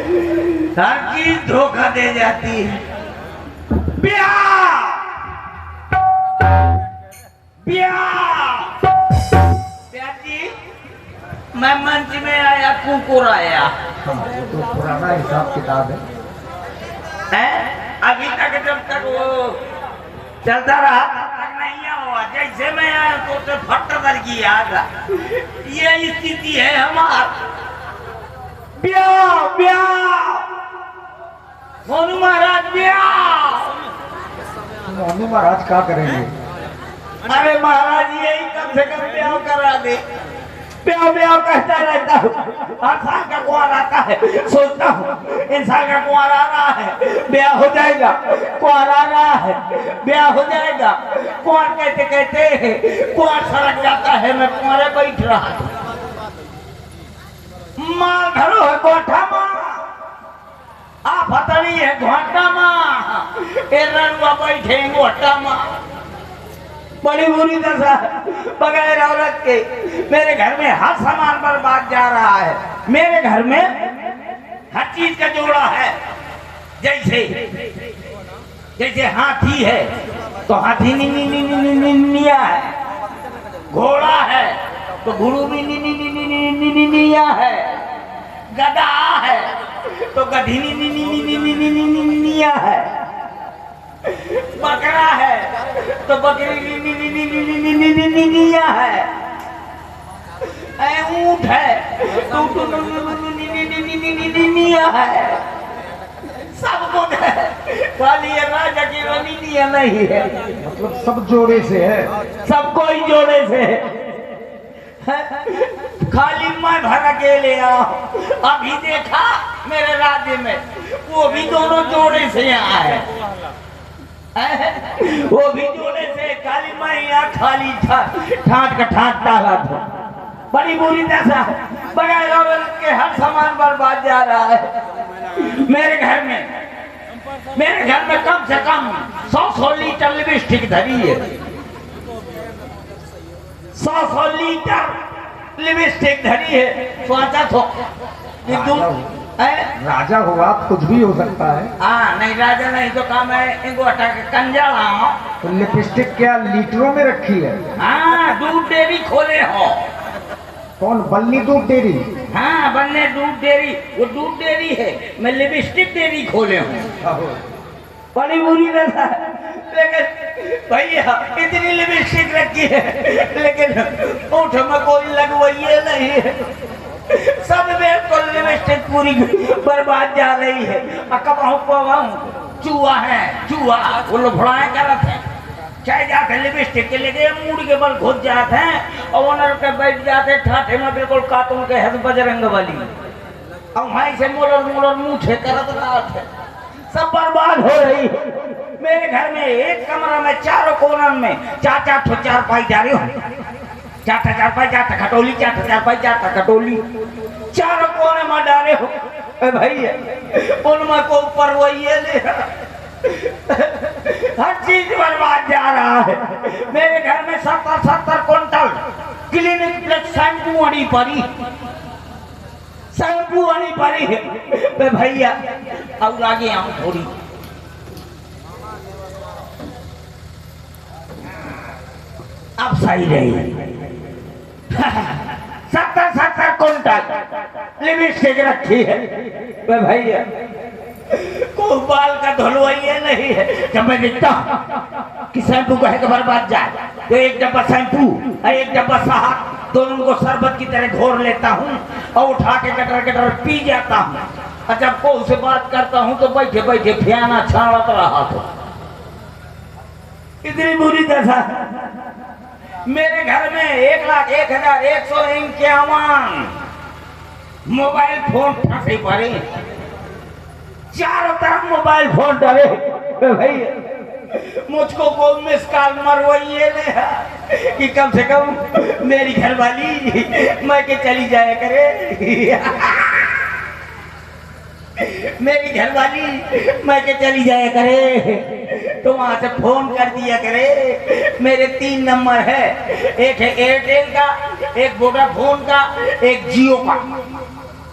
हर चीज धोखा दे जाती है। ब्याह ब्याह जी, मैं मंच में आया, कुकुर आया। तो पुराना हिसाब किताब है अभी तक, जब तक वो चलता रहा तब तक नहीं हुआ। जैसे मैं आया तो फट कर किया था। ये स्थिति है हमारी। ब्याह ब्याह मोनू महाराज, ब्याह। मोनू महाराज क्या करेंगे? अरे महाराज यही कम से कम ब्याह करा दे। ब्याह ब्याह कहता रहता हूँ, हर साल का कुआर आता है, सोचता हूँ इंसान का कुआर आ रहा है, ब्याह हो जाएगा। कुआर आ रहा है, ब्याह हो जाएगा। कुआर कहते कहते कुआर सड़क जाता है, मैं कुआरे बैठ रहा हूँ। माँ घरो है गोठा माँ, आप हतड़ी है घोटा माँ, ए रनुआ बैठे गोठा माँ। बड़ी बुरी दशा बगैर औरत के। मेरे घर में हर सामान बर्बाद जा रहा है। मेरे घर में हर चीज का जोड़ा है। जैसे जैसे हाथी है तो हाथी निया है, घोड़ा है तो घोड़ू निया है, गधा है तो गधी निया है, बकरा है तो बकरी निया है, ऊंट है तो निया है। सब कुछ है, खाली ये राजा की रानी निया नहीं है। मतलब सब जोड़े से है, सब कोई जोड़े से है। खाली मैं भर के ले आओ। अभी देखा मेरे राज्य में वो भी दोनों जोड़े से यहाँ है, वो भी जोड़े से। खाली मैं यहाँ खाली ठाट का ठाट डाला था। बड़ी बुरी दशा, बगैर औरत के हर सामान बर्बाद जा रहा है। मेरे घर में कम से कम 100 लीटर लिपस्टिक धरी है। 100 लीटर लिपस्टिक धरी है। सोचा तो राजा हो आप, कुछ भी हो सकता है। हाँ नहीं, राजा नहीं तो काम है इनको हटा के कंजा लाओ। तो लिपस्टिक क्या लीटरों में रखी है? हाँ, दूध डेयरी खोले हो। कौन? बल्ली दूध डेयरी? हाँ, बन्ने दूध डेयरी, वो दूध डेयरी है, मैं लिपस्टिक डेयरी खोले हूँ। बड़ी बुरी दशा, लेकिन भैया इतनी लिपस्टिक रखी है, लेकिन ओठ में कोई लगवाइए नहीं है। सब में तो लिपस्टिक पूरी बर्बाद जा रही है। चूहा है, चूहा वो लोग भड़ाए करते हैं, चाहे जाते लिपस्टिक के लेके मूड के बल घुस जाते हैं और ओनर के बैठ जाते ठाठे में बिल्कुल कातुन के है बजरंग वाली। अब वहीं से मोलर मुँह करत रहा, सब बर्बाद हो रही है। मेरे घर में एक कमरा में चारों कोनों में चार चारपाई जा रही हो। चारपाई जाता खटोली, चारपाई जाता खटोली, चारों कोने में डाले हो भैया। उनमें को ऊपर वही ले, हर चीज बर्बाद जा रहा है। मेरे घर में 70 क्विंटल क्लिनिक प्लस शैम्पू आनी पड़ी है भैया। अब आगे आऊं थोड़ी, अब सही रही। 70 क्विंटल लिपस्टिक रखी है भैया। कोई बाल का धुलवाइए नहीं है। जब मैं देखता कि शैम्पू कहे तो बर्बाद जाए तो एक डब्बा शैम्पू और एक डब्बा शहद दोनों को शरबत की तरह घोर लेता हूँ और उठा के कटर पी जाता हूँ। और जब को उसे बात करता हूँ तो बैठे बैठे फियाना छाड़त रहा। तो इतनी बुरी दशा। मेरे घर में 1,01,151 मोबाइल फोन फंसे पड़े, चारों तरफ मोबाइल फोन डरे भैया। मुझको को मिस कॉल मरवाइए कि कम से कम मेरी घरवाली मैं के चली जाया करे। मेरी घरवाली मैं के चली जाया करे तो वहां से फोन कर दिया करे। मेरे 3 नंबर है, एक है एयरटेल का, एक वोडाफोन का, एक जियो का।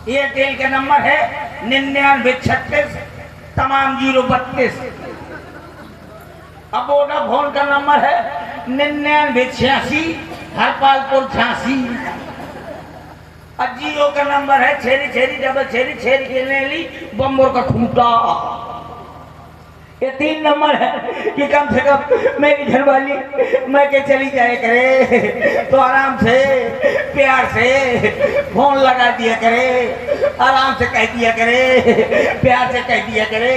एयरटेल का नंबर है 9936 तमाम 032। अब वोडाफोन का नंबर है 9986 हरपालपुर 86। और जियो का नंबर है छेरी छेरी डबल छेरी छेरी खेलने ली बम्बोर का खूंटा। ये 3 नंबर है कि कम से कम मेरी घरवाली मैं के चली जाए करे तो आराम से प्यार से फोन लगा दिया करे, आराम से कह दिया करे, प्यार से कह दिया करे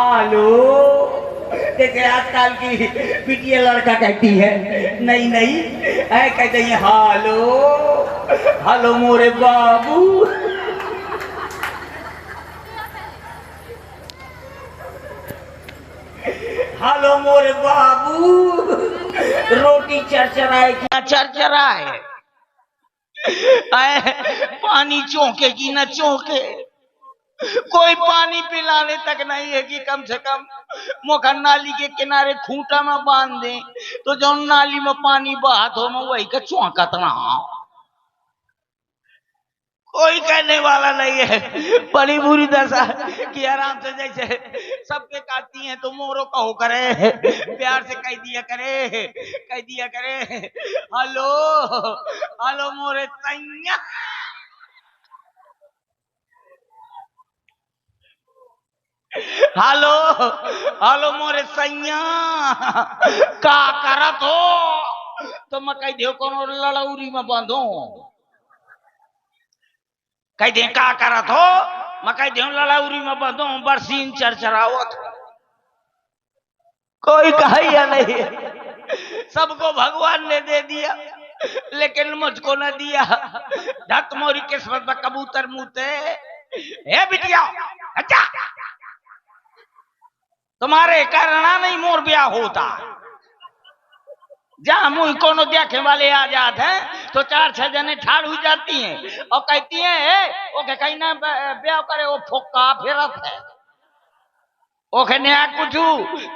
हेलो। जैसे आजकल की बिटिया लड़का कहती है नहीं नहीं ऐ कहते हैं हेलो हेलो मोरे बाबू। हेलो मोरे बाबू। रोटी चरचराए क्या चरचराए, पानी चौंके की न चौंके, कोई पानी पिलाने तक नहीं है कि कम से कम मुखा नाली के किनारे खूंटा में बांध दे तो जो नाली में पानी बहात हो मैं वही का चौंकत रहा। कोई कहने वाला नहीं है। बड़ी बुरी दशा कि आराम से जैसे सबके काटती हैं तो मोरो कहो करे, प्यार से कह दिया करे हेलो हेलो मोरे सैया। हेलो हेलो मोरे सैया का करत हो तो मैं कह दे कोनो लड़ौरी में बांधो, कह दे का करत हो मैं कह दे लड़ौरी में बांधो बरसीन चरचरावत। कोई कहा या नहीं, सबको भगवान ने दे दिया लेकिन मुझको न दिया। धत मोरी किस्मत में कबूतर मुते। हे बिटिया अच्छा तुम्हारे कारण नहीं मोर ब्याह होता। जहां मुझ कोनो देखे वाले आ जाते हैं तो 4-6 जने ठाड़ हो जाती हैं और कहती हैं ओके कहीं ना ब्याह करे वो फोक्का फेरत है ओके नया कुछ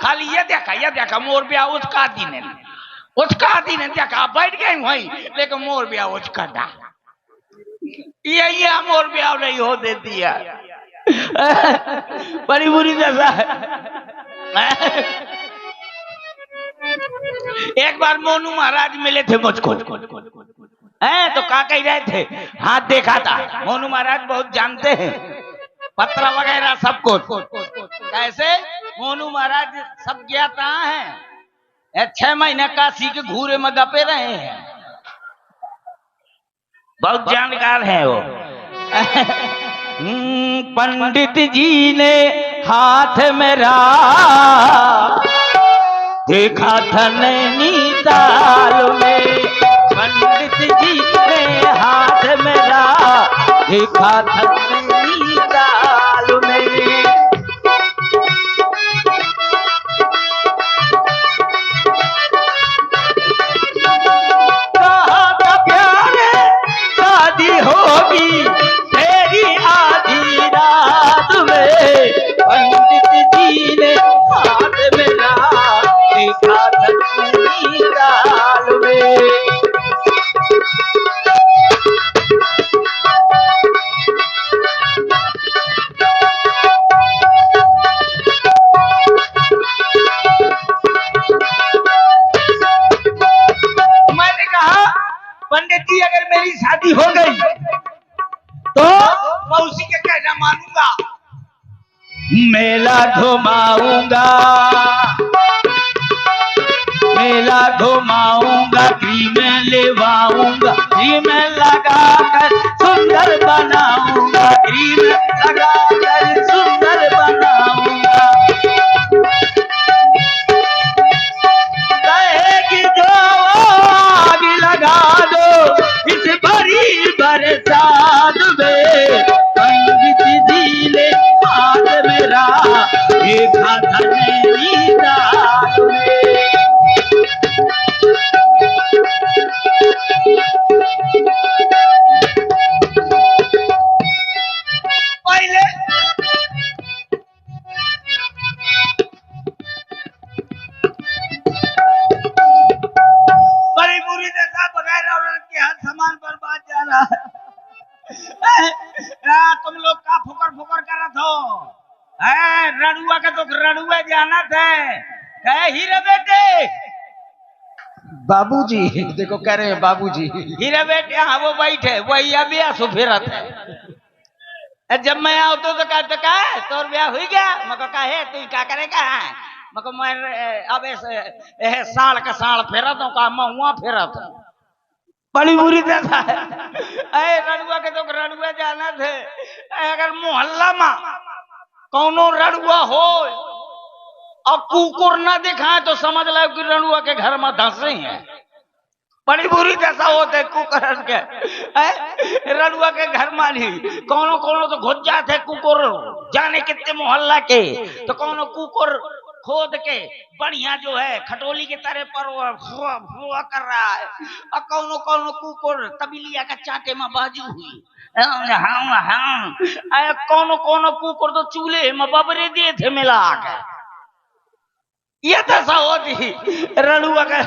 खाली ये देखा मोर ब्याह उसका दिन देखा बैठ गए वही लेकिन मोर ब्याह उसका था। ये मोर ब्याह नहीं हो देती है। बड़ी बुरी दशा है। एक बार मोनू महाराज मिले थे मुझको तो क्या कह रहे थे, हाथ देखा था। मोनू महाराज बहुत जानते हैं पत्र वगैरह सब कुछ। कैसे मोनू महाराज सब ज्ञाता हैं, 6 महीने काशी के घूरे में गपे रहे हैं, बहुत जानकार हैं वो। पंडित जी ने हाथ मेरा देखा था नैनीताल में, पंडित जी ने हाथ मेरा देखा था नैनीताल में। कहा था प्यारे शादी होगी तेरी आधी रात में, पंडित जी ने हाथ मेरा देखा था नैनीताल में। मैंने कहा पंडित जी अगर मेरी शादी हो गई तो मैं उसी के कहना मानूंगा, मेला घुमाऊंगा क्रीम लेवाऊंगा, क्रीम लगाकर सुंदर बनाऊंगा, क्रीम लगाकर सुंदर बनाऊंगा। कहेगी जो आग लगा दो इस भरी बरसात में, पंडित जी ने हाथ मेरा देखा था नैनीताल में। रणुआ जाना था। कहे हीरे बेटे, बाबूजी देखो कह रहे हैं बाबूजी। हीरे बेटे हाँ वो बैठे वही अभी आंसू फिरत है। जब मैं आओ तो कहते का तोर ब्याह हुई गया। मैं कहे तू क्या करेगा। मैं अब साल का साल फेरत हूँ का महुआ फेरत बड़ी बुरी दशा है। अरे रणुआ के तो रणुआ जाना थे। अगर मोहल्ला में कौनो रणुआ हो और कुकुर ना दिखाए तो समझ लो कि रणुआ के घर में धंसे हैं। बड़ी बुरी दशा होते कुकुर के। रणुआ के घर में नहीं कौनो कौनो तो घुस जाते कुकुर जाने कितने मोहल्ला के। तो कौनो कुकुर खोद के बढ़िया जो है खटोली के तरह पर फुआ फुआ कर रहा है। और कौनो कौनो कुकुर तबीलिया का चाटे में बाजू हुई। कौनो कौनो कुकुर तो चूल्हे में बबरे दिए थे मिला के। ये दशा होती रणुआ का।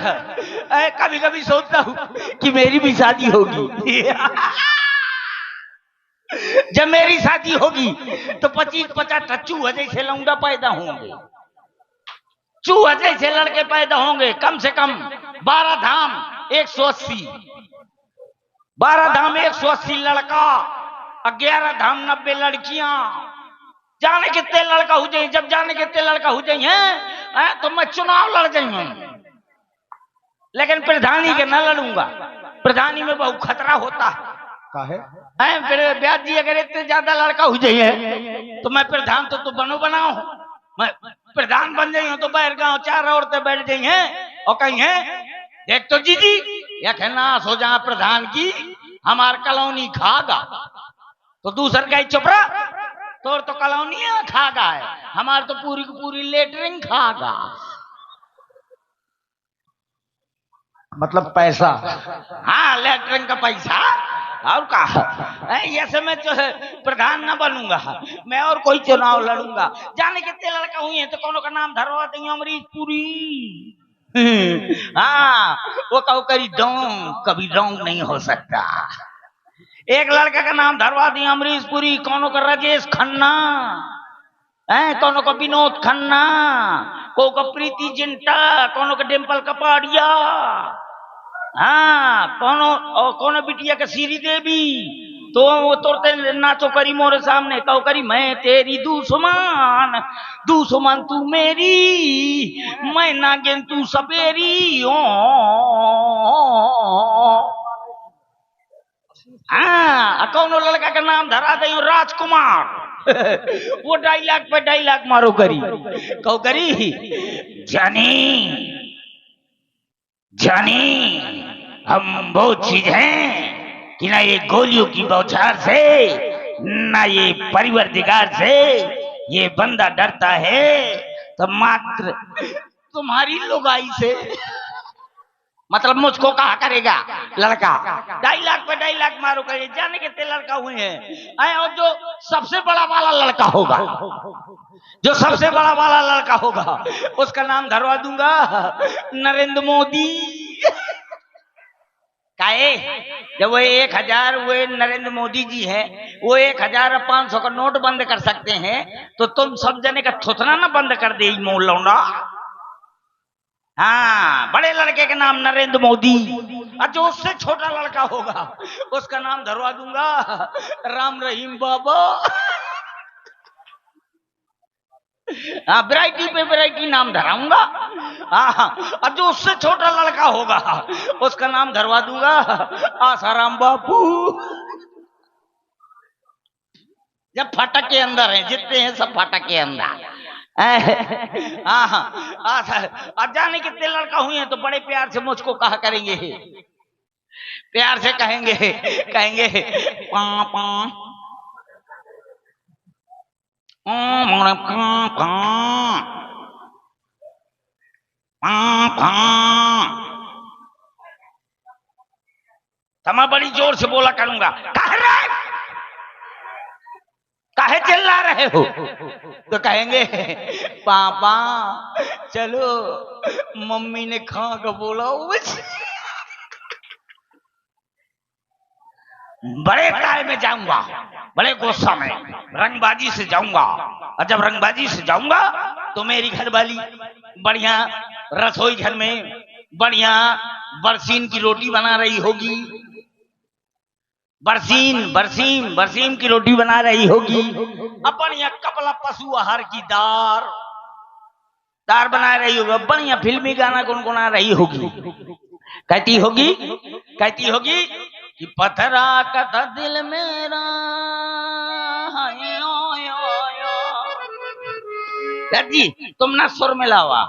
कभी कभी सोचता हूँ कि मेरी भी शादी होगी। जब मेरी शादी होगी तो 25-50 चूहे जैसे लौंडा पैदा होंगे। चूहे जैसे लड़के पैदा होंगे। कम से कम 12 धाम 180, 12 धाम 180 लड़का, 11 धाम 90 लड़कियां। जाने कितने लड़का हो जाए। जब जाने कितने लड़का हो जाए तो मैं चुनाव लड़ जाऊंगा। लेकिन प्रधानी के न लड़ूंगा। प्रधानी में बहुत खतरा होता है। फिर ब्याज जी अगर इतने ज्यादा लड़का हो जाइए तो मैं प्रधान तो बनो बनाओ। मैं प्रधान बन जाइए तो बाहर गांव 4 औरतें बैठ जाइए और कहीं देख तो जी या कहना हो जा प्रधान की हमार कॉलोनी खागा। तो दूसर का चुप रहा तो कॉलोनी खागा है। हमार तो पूरी की पूरी लेटरिंग खागा। मतलब पैसा। हाँ लेटरिंग का पैसा। और कहा ऐसे मैं जो है प्रधान न बनूंगा। मैं और कोई चुनाव लड़ूंगा। जाने कितने लड़का हुए हैं तो कौनों का नाम धरवा देंगे अमरीश पुरी। हाँ वो कहो करी डोंग कभी डोंग नहीं हो सकता। एक लड़का का नाम धरवा दिया अमरीश पुरी। कौनों का राजेश खन्ना, कौनों का विनोद खन्ना, को का प्रीति जिंटा, कौनों का डिम्पल कपाड़िया। हाँ कौनो बिटिया का सीरी देवी। तो वो तोड़ते नाचो करी मोरे सामने कहो करी मैं तेरी दुश्मन दुश्मन तू मेरी मैं नागिन तू सपेरी। हाँ कौनो लड़का का नाम धरा दे राजकुमार। वो डायलॉग पे डायलॉग मारो करी कहो करी जानी जानी हम वो चीज हैं कि ना ये गोलियों की बौछार से ना ये परिवर्तिकार से ये बंदा डरता है तो मात्र तुम्हारी लुगाई से। मतलब मुझको कहा करेगा लड़का। डायलॉग पे डायलॉग मारो करे। जाने कितने लड़का हुए हैं। और जो सबसे बड़ा वाला लड़का होगा जो सबसे बड़ा वाला लड़का होगा उसका नाम धरवा दूंगा नरेंद्र मोदी। काहे जब वो 1000 वो नरेंद्र मोदी जी हैं वो 1000 और 500 का नोट बंद कर सकते हैं तो तुम सब जने का थुथना ना बंद कर दे मोल लौंडा। हाँ बड़े लड़के का नाम नरेंद्र मोदी। और जो उससे छोटा लड़का होगा उसका नाम धरवा दूंगा राम रहीम बाबा। हाँ वैरायटी पे वैरायटी नाम धराऊंगा। हाँ और जो उससे छोटा लड़का होगा उसका नाम धरवा दूंगा आसाराम बापू। जब फाटक के अंदर हैं जितने हैं सब फाटक के अंदर। जाने कितने लड़का हुए हैं तो बड़े प्यार से मुझको कहा करेंगे। प्यार से कहेंगे कहेंगे पा पा तो मैं बड़ी जोर से बोला करूंगा काहे चिल्ला रहे हो। तो कहेंगे पापा चलो मम्मी ने खा के बोला। बड़े काय में जाऊंगा बड़े गुस्सा में रंगबाजी से जाऊंगा, और जब रंगबाजी से जाऊंगा तो मेरी घरवाली बढ़िया रसोई घर में बढ़िया बरसीन की रोटी बना रही होगी, बरसीन बरसीन बरसीन की रोटी बना रही होगी, अब बढ़िया कपला पशु आहार की दार दार बना रही होगी, बढ़िया फिल्मी गाना गुनगुना रही होगी। कहती होगी कि पथरा का दिल मेरा जी, तुम ना सुर में लावा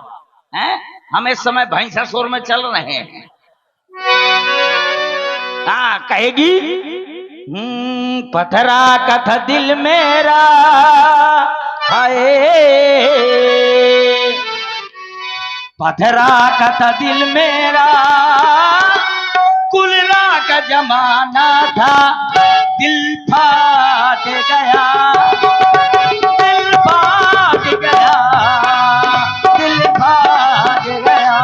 हैं, हम इस समय भैंसा सुर में चल रहे हैं। हाँ कहेगी पथरा का था दिल मेरा हाय, पथरा का था दिल मेरा, कुलरा का जमाना था, दिल फाट गया, दिल फाट गया, दिल फाट गया।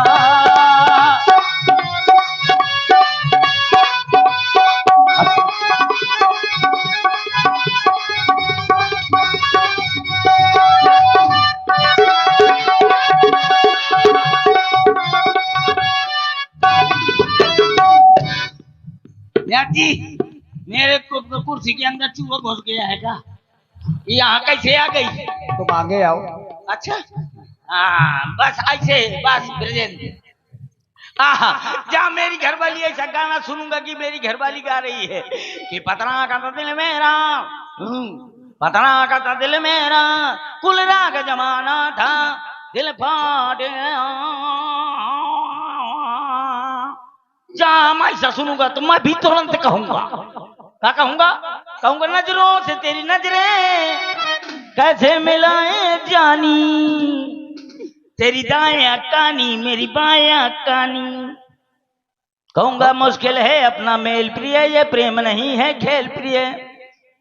जी मेरे कुर्सी के अंदर चूहा घुस गया है क्या? यहाँ कैसे आ गई? तुम आगे आओ। अच्छा हाँ बस ऐसे बस ब्रजेंद्र, जहाँ मेरी घरवाली ऐसा गाना सुनूंगा कि मेरी घरवाली गा रही है कि पतरा का था दिल मेरा, पतरा का था दिल मेरा, कुलरा का जमाना था, दिल फाट गया। जहाँ मैं ऐसा सुनूंगा तो मैं भी तुरंत कहूंगा, क्या कहूंगा? कहूंगा नजरों से तेरी नजरें कैसे मिलाए जानी, तेरी दायां कानी मेरी बायां कानी। कहूंगा मुश्किल है अपना मेल प्रिय, ये प्रेम नहीं है खेल प्रिय,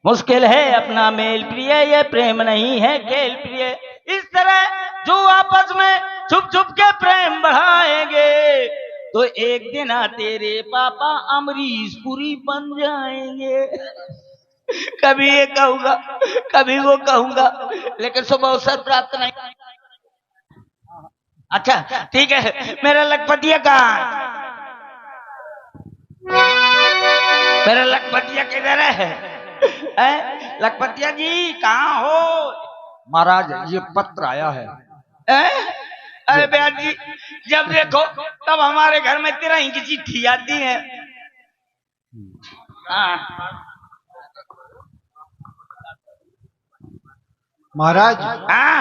मुश्किल है अपना मेल प्रिय, ये प्रेम नहीं है खेल प्रिय। इस तरह जो आपस में छुप छुप के प्रेम बढ़ाएंगे तो एक दिन तेरे पापा अमरीश पुरी बन जाएंगे। कभी ये कहूंगा कभी वो कहूंगा, लेकिन सुबह अवसर प्राप्त नहीं। अच्छा ठीक है, मेरा लखपतिया कहाँ है? मेरा लखपतिया किधर है? लखपतिया जी कहाँ हो? महाराज ये पत्र आया है। अरे भैया जी जब देखो तब हमारे घर में तिरही की चिट्ठी आती है। महाराज हाँ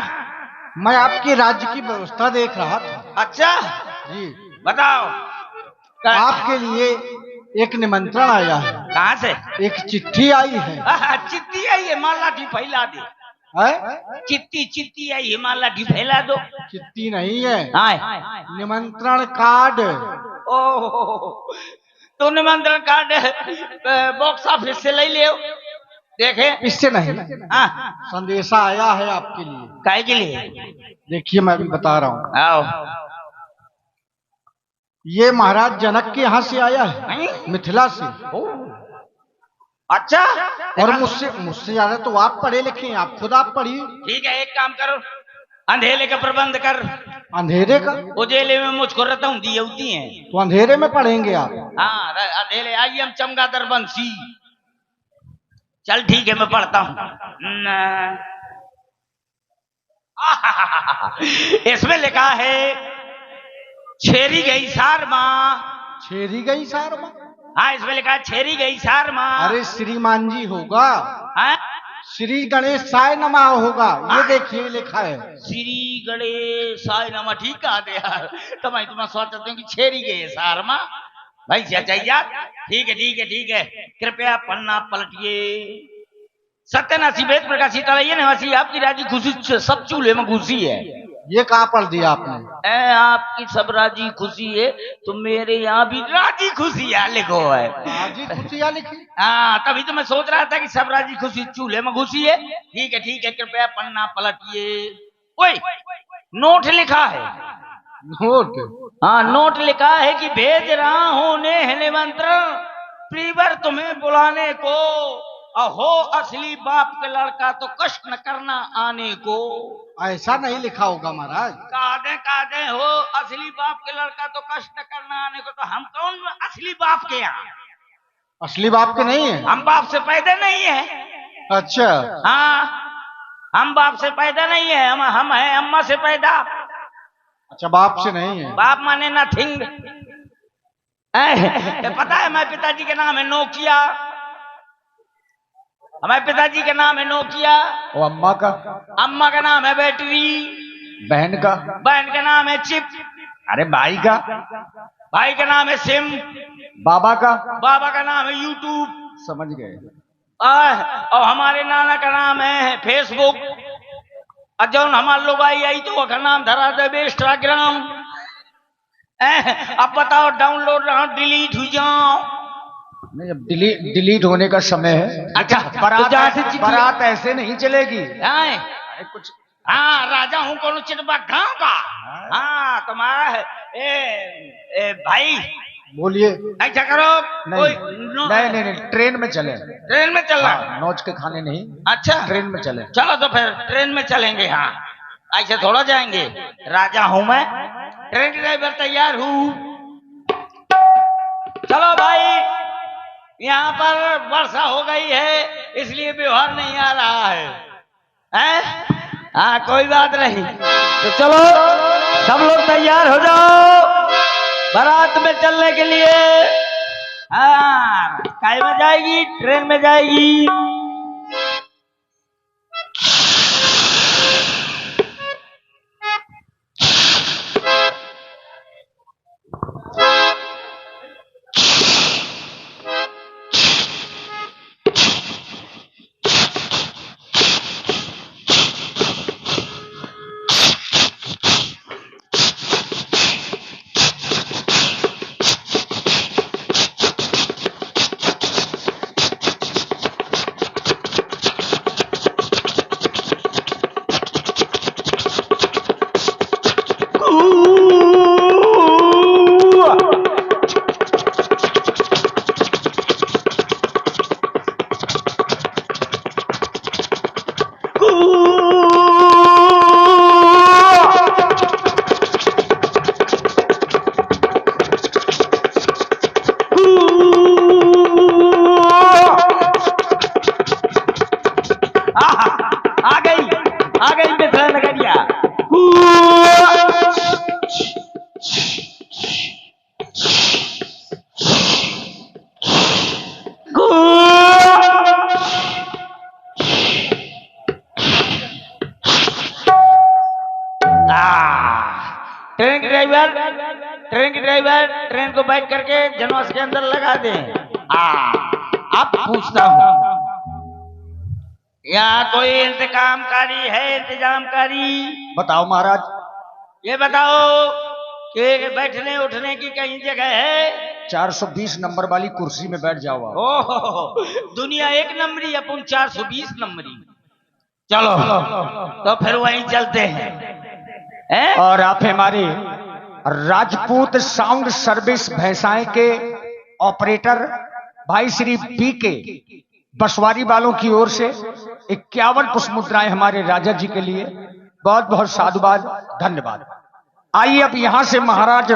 मैं आपकी राज्य की व्यवस्था देख रहा था। अच्छा जी बताओ। आपके लिए एक निमंत्रण आया है। कहाँ से? एक चिट्ठी आई है। चिट्ठी आई है, माला ढी फैला दे। चिट्ठी आई है, माला ढी फैला दो। चिट्ठी नहीं है, हाँ निमंत्रण कार्ड। ओह तो निमंत्रण कार्ड बॉक्स ऑफिस से ले लियो। देखे इससे नहीं, हाँ संदेशा आया है आपके लिए। काय के लिए? देखिए मैं भी बता रहा हूँ। आओ। ये महाराज जनक के यहाँ से आया है, मिथिला से। अच्छा और मुझसे ज्यादा तो आप पढ़े लिखे हैं, आप खुद आप पढ़िए। ठीक है एक काम करो, अंधेरे का प्रबंध कर। अंधेरे का? उजेले में मुझको रतौं दी होती है, तो अंधेरे में पढ़ेंगे आप? हाँ अंधेरे। आई एम चमगादड़ बंसी। चल ठीक है मैं पढ़ता हूँ। इसमें लिखा है छेरी गई सार माँ। छेरी गई सार माँ? हाँ इसमें लिखा है छेरी गई सार माँ। अरे श्रीमान जी होगा, हाँ? श्री गणेश साय नमः होगा। ये देखिए लिखा है श्री गणेश साय नमः। ठीक कहा दे यार, तो मैं तुम्हें सोचता हूँ कि छेरी गई सार माँ भाई चाहिए। ठीक है ठीक है ठीक है, कृपया पन्ना पलटिए। सत्यनाशी वेद प्रकाशित निवासी आपकी राजी खुशी सब चूल्हे में घुसी है। ये कहाँ पढ़ दिया आपने? आपकी सब राजी खुशी है तो मेरे यहाँ भी राजी खुशियाँ लिखो है। राजी खुशियाँ लिखी? हाँ तभी तो मैं सोच रहा था कि सब राजी खुशी चूल्हे में घुसी है। ठीक है कृपया पन्ना पलटिए। ओए नोट लिखा है। नोट? हाँ नोट लिखा है कि भेज रहा हूँ निमंत्रण प्रीवर तुम्हें बुलाने को, और हो असली बाप के लड़का तो कष्ट न करना आने को। ऐसा नहीं लिखा होगा महाराज। कादे हो असली बाप के लड़का तो कष्ट न करना आने को, तो हम कौन असली बाप के यहाँ? असली बाप के नहीं है? हम बाप से पैदा नहीं है। अच्छा। हाँ, हम बाप से पैदा नहीं है, हम हैं अम्मा से पैदा। अच्छा, बाप से नहीं है। बाप माने नथिंग। पता है हमारे पिताजी के नाम है नोकिया। हमारे पिताजी का नाम है नोकिया। वो अम्मा का? अम्मा का नाम है बैटरी। बहन का? बहन का नाम है चिप। अरे भाई का? भाई का नाम है सिम। बाबा का? बाबा का नाम है यूट्यूब। समझ गए। और हमारे नाना का नाम है फेसबुक। और जौन हमारे लोग आई तो वह नाम धरा दे इंस्टाग्राम। अब बताओ डाउनलोड डिलीट हो जाओ। नहीं, अब डिलीट होने का समय है। अच्छा, बारात ऐसे नहीं चलेगी। कुछ हाँ, राजा हूँ कौन चिटबा गांव का। हाँ, तुम्हारा भाई बोलिए। ऐसा करो। नहीं, ट्रेन में चले। ट्रेन में चलना? नौच के खाने नहीं। अच्छा, ट्रेन में चले। चलो तो फिर ट्रेन में चलेंगे। हाँ, ऐसे थोड़ा जाएंगे। राजा हूं मैं, ट्रेन ड्राइवर तैयार हूँ। चलो भाई, यहाँ पर वर्षा हो गई है इसलिए व्यवहार नहीं आ रहा है। हाँ, कोई बात नहीं। तो चलो सब लोग तैयार हो जाओ बारात में चलने के लिए। हाँ, काय में जाएगी? ट्रेन में जाएगी। आ गई मिथिला नगरिया। ट्रेन की ड्राइवर ट्रेन को बैठ करके जनवास के अंदर लगा दे। अब पूछता हूँ, यहाँ कोई इंतजामकारी है? इंतजामकारी बताओ महाराज। ये बताओ कि बैठने उठने की कहीं जगह है? 420 नंबर वाली कुर्सी में बैठ जाओ। ओह, दुनिया एक नंबरी, अपन 420 नंबरी। चलो तो फिर वहीं चलते हैं। और आप हमारे राजपूत साउंड सर्विस भैंसाएं के ऑपरेटर भाई श्री पी के बसवारी वालों की ओर से 51 पुष्प मुद्राएं हमारे राजा जी के लिए। बहुत बहुत साधुवाद, धन्यवाद। आइए अब यहां से महाराज